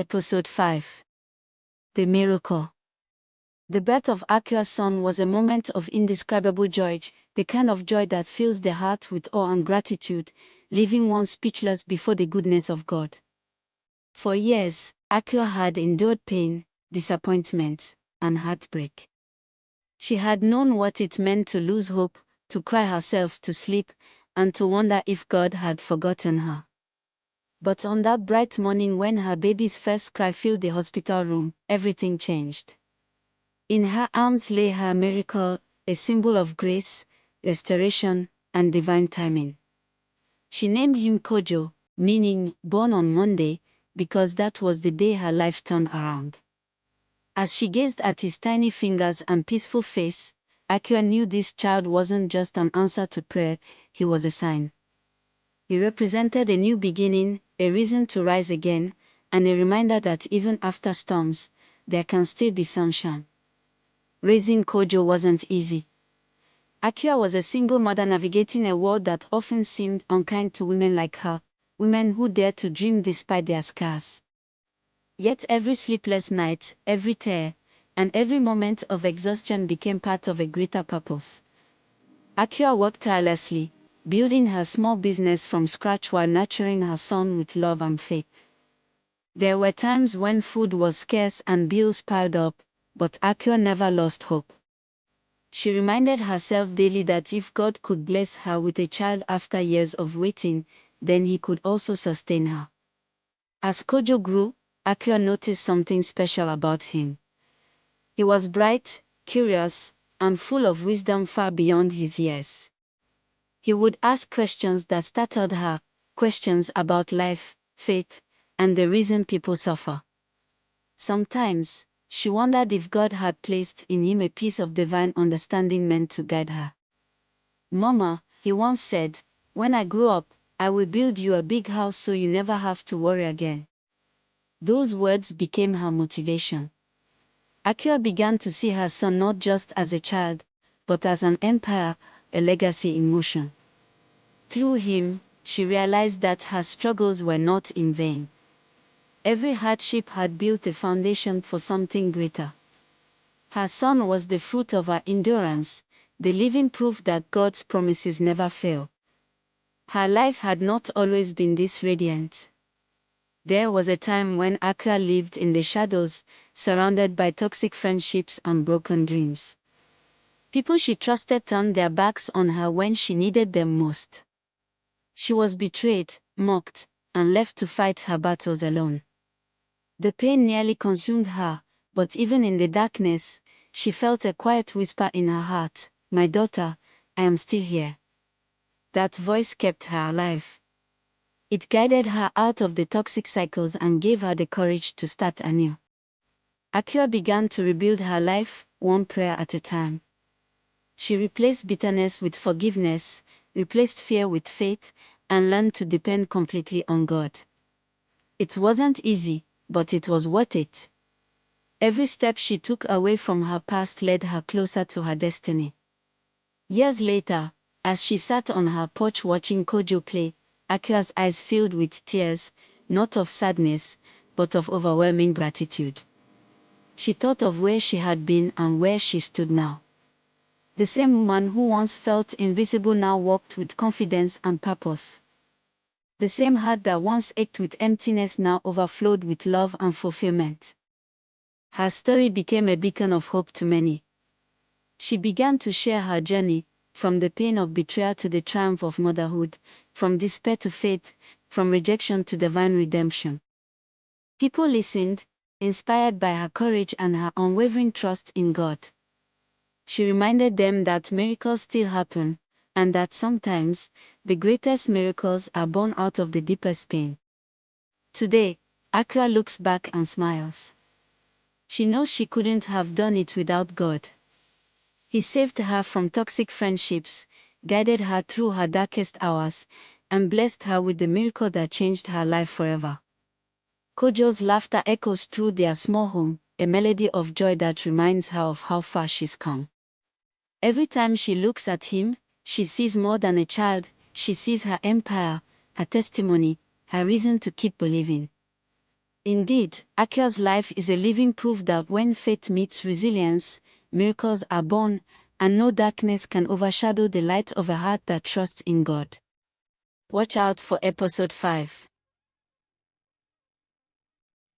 Episode 5. The Miracle. The birth of Appiah's son was a moment of indescribable joy, the kind of joy that fills the heart with awe and gratitude, leaving one speechless before the goodness of God. For years, Appiah had endured pain, disappointment, and heartbreak. She had known what it meant to lose hope, to cry herself to sleep, and to wonder if God had forgotten her. But on that bright morning when her baby's first cry filled the hospital room, everything changed. In her arms lay her miracle, a symbol of grace, restoration, and divine timing. She named him Kojo, meaning born on Monday, because that was the day her life turned around. As she gazed at his tiny fingers and peaceful face, Appiah knew this child wasn't just an answer to prayer, he was a sign. He represented a new beginning, a reason to rise again, and a reminder that even after storms, there can still be sunshine. Raising Kojo wasn't easy. Appiah was a single mother navigating a world that often seemed unkind to women like her, women who dared to dream despite their scars. Yet every sleepless night, every tear, and every moment of exhaustion became part of a greater purpose. Appiah worked tirelessly, building her small business from scratch while nurturing her son with love and faith. There were times when food was scarce and bills piled up, but Appiah never lost hope. She reminded herself daily that if God could bless her with a child after years of waiting, then He could also sustain her. As Kojo grew, Appiah noticed something special about him. He was bright, curious, and full of wisdom far beyond his years. He would ask questions that startled her, questions about life, faith, and the reason people suffer. Sometimes, she wondered if God had placed in him a piece of divine understanding meant to guide her. "Mama," he once said, "when I grow up, I will build you a big house so you never have to worry again." Those words became her motivation. Appiah began to see her son not just as a child, but as an empire, a legacy in motion. Through him, she realized that her struggles were not in vain. Every hardship had built a foundation for something greater. Her son was the fruit of her endurance, the living proof that God's promises never fail. Her life had not always been this radiant. There was a time when Appiah lived in the shadows, surrounded by toxic friendships and broken dreams. People she trusted turned their backs on her when she needed them most. She was betrayed, mocked, and left to fight her battles alone. The pain nearly consumed her, but even in the darkness, she felt a quiet whisper in her heart, "My daughter, I am still here." That voice kept her alive. It guided her out of the toxic cycles and gave her the courage to start anew. Appiah began to rebuild her life, one prayer at a time. She replaced bitterness with forgiveness, replaced fear with faith, and learned to depend completely on God. It wasn't easy, but it was worth it. Every step she took away from her past led her closer to her destiny. Years later, as she sat on her porch watching Kojo play, Appiah's eyes filled with tears, not of sadness, but of overwhelming gratitude. She thought of where she had been and where she stood now. The same woman who once felt invisible now walked with confidence and purpose. The same heart that once ached with emptiness now overflowed with love and fulfillment. Her story became a beacon of hope to many. She began to share her journey, from the pain of betrayal to the triumph of motherhood, from despair to faith, from rejection to divine redemption. People listened, inspired by her courage and her unwavering trust in God. She reminded them that miracles still happen, and that sometimes, the greatest miracles are born out of the deepest pain. Today, Appiah looks back and smiles. She knows she couldn't have done it without God. He saved her from toxic friendships, guided her through her darkest hours, and blessed her with the miracle that changed her life forever. Kojo's laughter echoes through their small home, a melody of joy that reminds her of how far she's come. Every time she looks at him, she sees more than a child, she sees her empire, her testimony, her reason to keep believing. Indeed, Appiah's life is a living proof that when faith meets resilience, miracles are born, and no darkness can overshadow the light of a heart that trusts in God. Watch out for episode 5.